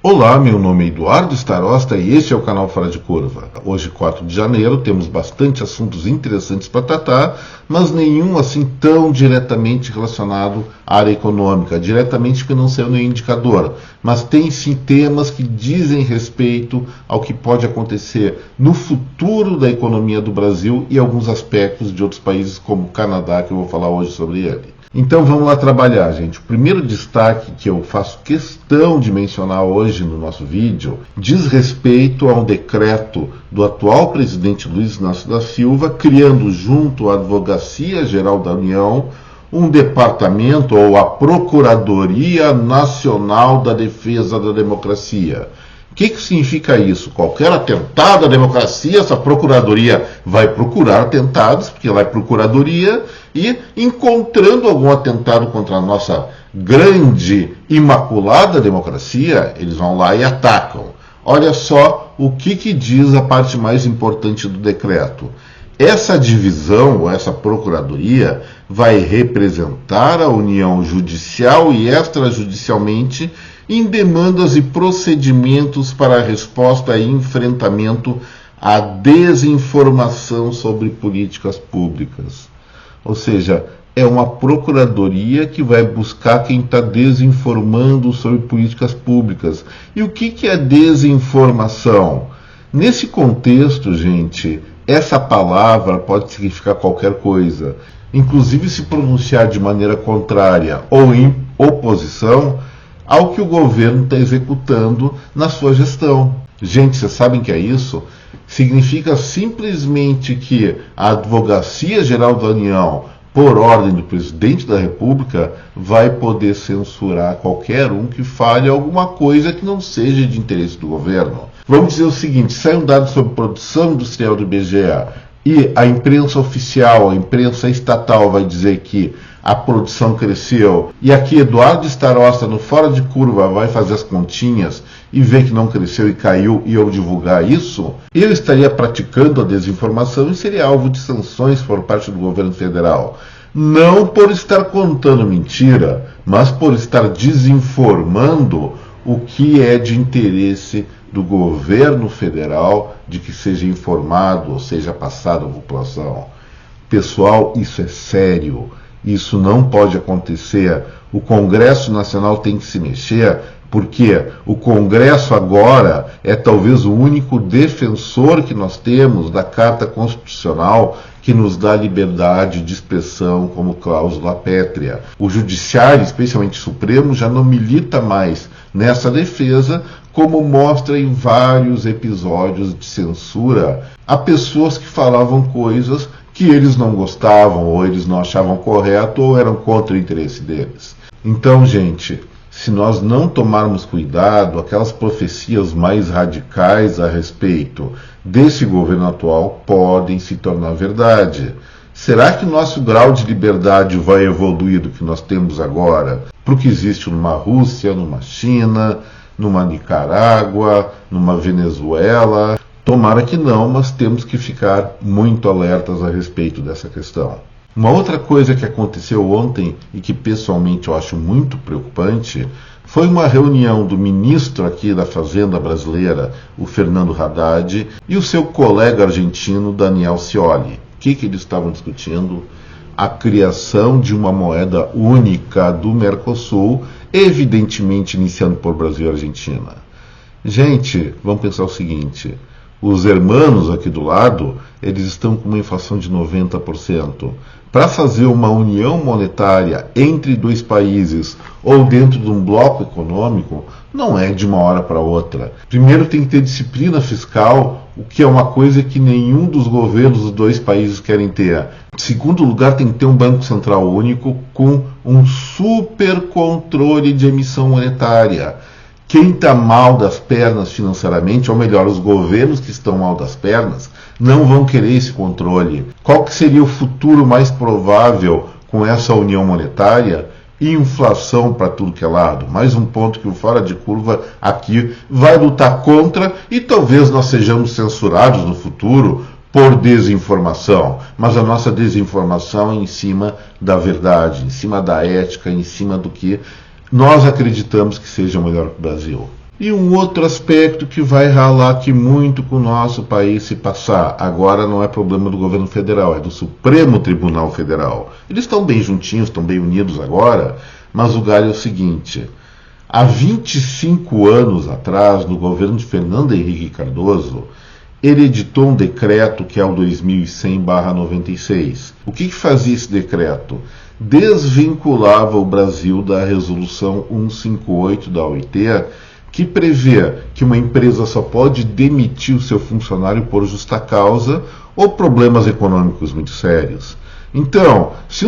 Olá, meu nome é Eduardo Starosta e este é o canal Fora de Curva. Hoje, 4 de janeiro, temos bastante assuntos interessantes para tratar, mas nenhum assim tão diretamente relacionado à área econômica, diretamente porque não saiu nenhum indicador, mas tem sim temas que dizem respeito ao que pode acontecer no futuro da economia do Brasil e alguns aspectos de outros países como o Canadá, que eu vou falar hoje sobre ele. Então vamos lá trabalhar, gente. O primeiro destaque que eu faço questão de mencionar hoje no nosso vídeo diz respeito a um decreto do atual presidente Luiz Inácio da Silva, criando junto à Advocacia Geral da União um departamento ou a Procuradoria Nacional da Defesa da Democracia. O que significa isso? Qualquer atentado à democracia, essa procuradoria vai procurar atentados, porque ela é procuradoria, e encontrando algum atentado contra a nossa grande, imaculada democracia, eles vão lá e atacam. Olha só o que diz a parte mais importante do decreto. Essa divisão, ou essa procuradoria, vai representar a União judicial e extrajudicialmente em demandas e procedimentos para a resposta e enfrentamento à desinformação sobre políticas públicas. Ou seja, é uma procuradoria que vai buscar quem está desinformando sobre políticas públicas. E o que é desinformação? Nesse contexto, gente, essa palavra pode significar qualquer coisa. Inclusive se pronunciar de maneira contrária ou em oposição ao que o governo está executando na sua gestão. Gente, vocês sabem que é isso? Significa simplesmente que a Advocacia Geral da União, por ordem do Presidente da República, vai poder censurar qualquer um que fale alguma coisa que não seja de interesse do governo. Vamos dizer o seguinte, sai um dado sobre produção industrial do IBGE e a imprensa oficial, a imprensa estatal vai dizer que a produção cresceu, e aqui Eduardo Starosta no Fora de Curva vai fazer as continhas e ver que não cresceu e caiu e eu divulgar isso, eu estaria praticando a desinformação e seria alvo de sanções por parte do governo federal. Não por estar contando mentira, mas por estar desinformando o que é de interesse do governo federal de que seja informado ou seja passado à população. Pessoal, isso é sério. Isso não pode acontecer. O Congresso Nacional tem que se mexer, porque o Congresso agora é talvez o único defensor que nós temos da Carta Constitucional que nos dá liberdade de expressão como cláusula pétrea. O Judiciário, especialmente o Supremo, já não milita mais nessa defesa, como mostra em vários episódios de censura a pessoas que falavam coisas que eles não gostavam, ou eles não achavam correto, ou eram contra o interesse deles. Então, gente, se nós não tomarmos cuidado, aquelas profecias mais radicais a respeito desse governo atual podem se tornar verdade. Será que o nosso grau de liberdade vai evoluir do que nós temos agora para o que existe numa Rússia, numa China, numa Nicarágua, numa Venezuela? Tomara que não, mas temos que ficar muito alertas a respeito dessa questão. Uma outra coisa que aconteceu ontem e que pessoalmente eu acho muito preocupante foi uma reunião do ministro aqui da Fazenda brasileira, o Fernando Haddad, e o seu colega argentino, Daniel Scioli. O que eles estavam discutindo? A criação de uma moeda única do Mercosul, evidentemente iniciando por Brasil e Argentina. Gente, vamos pensar o seguinte: os hermanos aqui do lado, eles estão com uma inflação de 90%. Para fazer uma união monetária entre dois países ou dentro de um bloco econômico, não é de uma hora para outra. Primeiro tem que ter disciplina fiscal, o que é uma coisa que nenhum dos governos dos dois países querem ter. Em segundo lugar, tem que ter um Banco Central único com um super controle de emissão monetária. Quem está mal das pernas financeiramente, ou melhor, os governos que estão mal das pernas, não vão querer esse controle. Qual que seria o futuro mais provável com essa união monetária? Inflação para tudo que é lado. Mais um ponto que o Fora de Curva aqui vai lutar contra, e talvez nós sejamos censurados no futuro por desinformação, mas a nossa desinformação é em cima da verdade, em cima da ética, em cima do que nós acreditamos que seja o melhor para o Brasil. E um outro aspecto que vai ralar aqui muito com o nosso país se passar, agora não é problema do governo federal, é do Supremo Tribunal Federal. Eles estão bem juntinhos, estão bem unidos agora, mas o galho é o seguinte: há 25 anos atrás, no governo de Fernando Henrique Cardoso, ele editou um decreto que é o 2100/96. O que fazia esse decreto? Desvinculava o Brasil da resolução 158 da OIT, que prevê que uma empresa só pode demitir o seu funcionário por justa causa ou problemas econômicos muito sérios. Então, se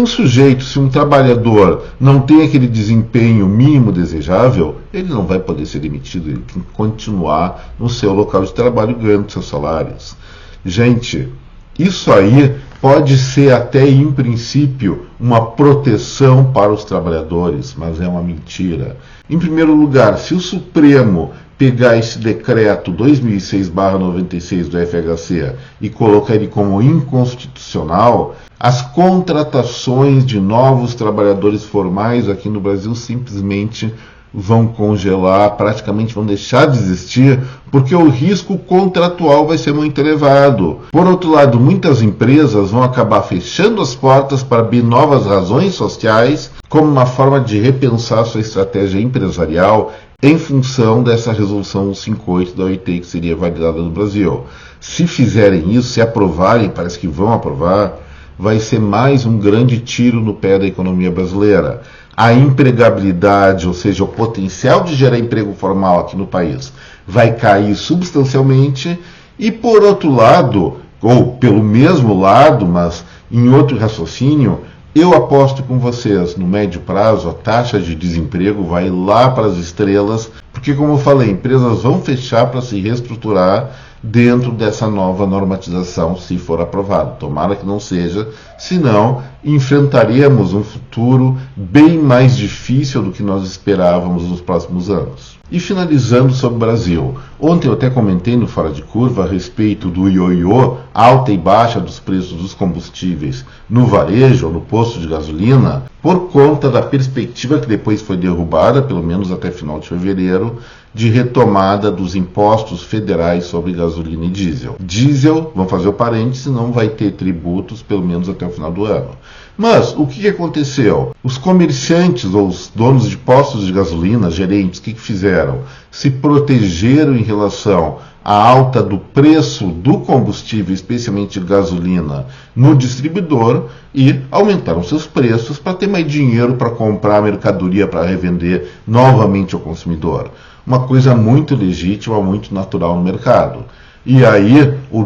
um trabalhador não tem aquele desempenho mínimo desejável, ele não vai poder ser demitido, ele tem que continuar no seu local de trabalho ganhando seus salários. Gente, isso aí pode ser até, em princípio, uma proteção para os trabalhadores, mas é uma mentira. Em primeiro lugar, se o Supremo pegar esse decreto 2006/96 do FHC e colocar ele como inconstitucional, as contratações de novos trabalhadores formais aqui no Brasil simplesmente vão congelar, praticamente vão deixar de existir, porque o risco contratual vai ser muito elevado. Por outro lado, muitas empresas vão acabar fechando as portas para abrir novas razões sociais, como uma forma de repensar sua estratégia empresarial em função dessa resolução 158 da OIT que seria validada no Brasil. Se fizerem isso, se aprovarem, parece que vão aprovar, vai ser mais um grande tiro no pé da economia brasileira. A empregabilidade, ou seja, o potencial de gerar emprego formal aqui no país, vai cair substancialmente. E por outro lado, ou pelo mesmo lado, mas em outro raciocínio, eu aposto com vocês, no médio prazo, a taxa de desemprego vai lá para as estrelas, porque, como eu falei, empresas vão fechar para se reestruturar dentro dessa nova normatização, se for aprovado. Tomara que não seja, senão enfrentaremos um futuro bem mais difícil do que nós esperávamos nos próximos anos. E finalizando sobre o Brasil, ontem eu até comentei no Fora de Curva a respeito do ioiô, alta e baixa dos preços dos combustíveis no varejo ou no posto de gasolina, por conta da perspectiva que depois foi derrubada, pelo menos até final de fevereiro, de retomada dos impostos federais sobre gasolina e diesel. Diesel, vamos fazer o parênteses, não vai ter tributos pelo menos até o final do ano. Mas o que aconteceu? Os comerciantes ou os donos de postos de gasolina, gerentes, o que fizeram? Se protegeram em relação à alta do preço do combustível, especialmente de gasolina, no distribuidor, e aumentaram seus preços para ter mais dinheiro para comprar mercadoria para revender novamente ao consumidor. Uma coisa muito legítima, muito natural no mercado. E aí o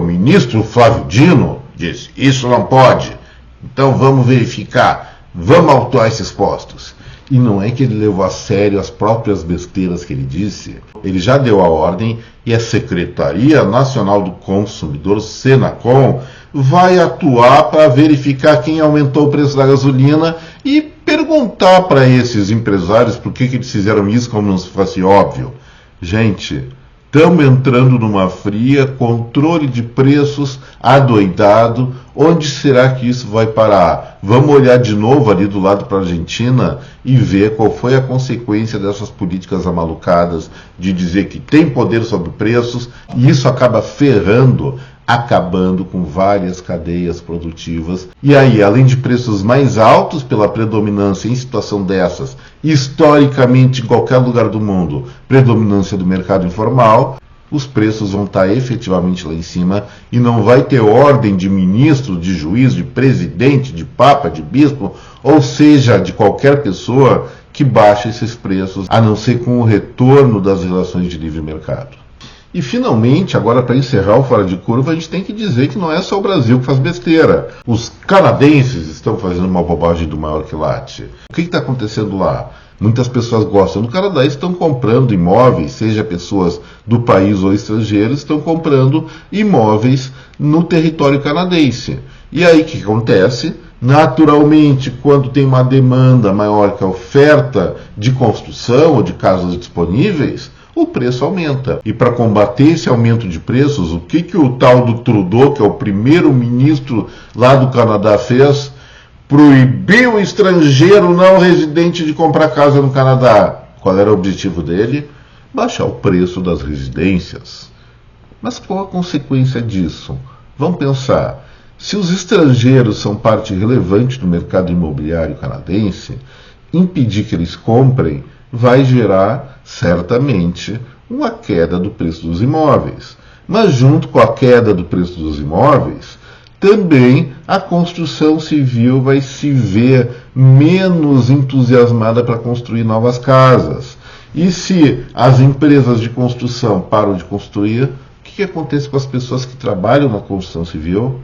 ministro Flávio Dino disse: isso não pode, então vamos verificar, vamos autuar esses postos. E não é que ele levou a sério as próprias besteiras que ele disse. Ele já deu a ordem e a Secretaria Nacional do Consumidor, Senacom, vai atuar para verificar quem aumentou o preço da gasolina e perguntar para esses empresários por que eles fizeram isso, como não se fosse óbvio. Gente, estamos entrando numa fria, controle de preços adoidado. Onde será que isso vai parar? Vamos olhar de novo ali do lado para a Argentina e ver qual foi a consequência dessas políticas amalucadas de dizer que tem poder sobre preços, e isso acaba ferrando, acabando com várias cadeias produtivas. E aí, além de preços mais altos pela predominância em situação dessas, historicamente em qualquer lugar do mundo, predominância do mercado informal, os preços vão estar efetivamente lá em cima e não vai ter ordem de ministro, de juiz, de presidente, de papa, de bispo, ou seja, de qualquer pessoa que baixe esses preços, a não ser com o retorno das relações de livre mercado. E finalmente, agora para encerrar o Fora de Curva, a gente tem que dizer que não é só o Brasil que faz besteira. Os canadenses estão fazendo uma bobagem do maior quilate. O que está acontecendo lá? Muitas pessoas gostam do Canadá e estão comprando imóveis, seja pessoas do país ou estrangeiros, estão comprando imóveis no território canadense. E aí o que acontece? Naturalmente, quando tem uma demanda maior que a oferta de construção ou de casas disponíveis, o preço aumenta. E para combater esse aumento de preços, o que o tal do Trudeau, que é o primeiro-ministro lá do Canadá, fez? Proibiu o estrangeiro não residente de comprar casa no Canadá. Qual era o objetivo dele? baixar o preço das residências. Mas qual a consequência disso? Vamos pensar. Se os estrangeiros são parte relevante do mercado imobiliário canadense, impedir que eles comprem vai gerar, certamente, uma queda do preço dos imóveis. Mas junto com a queda do preço dos imóveis, também a construção civil vai se ver menos entusiasmada para construir novas casas. E se as empresas de construção param de construir, o que acontece com as pessoas que trabalham na construção civil?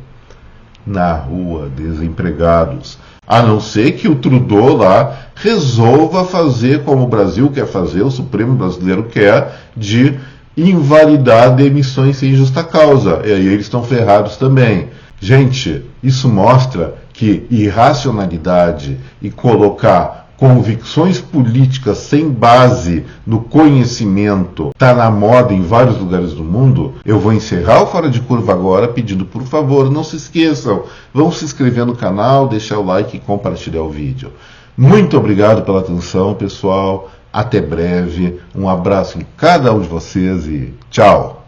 Na rua, desempregados. A não ser que o Trudeau lá resolva fazer como o Brasil quer fazer, o Supremo brasileiro quer, de invalidar demissões sem justa causa. E aí eles estão ferrados também. Gente, isso mostra que irracionalidade e colocar convicções políticas sem base no conhecimento está na moda em vários lugares do mundo. Eu vou encerrar o Fora de Curva agora pedindo, por favor, não se esqueçam, vão se inscrever no canal, deixar o like e compartilhar o vídeo. Muito obrigado pela atenção, pessoal. Até breve. Um abraço em cada um de vocês e tchau!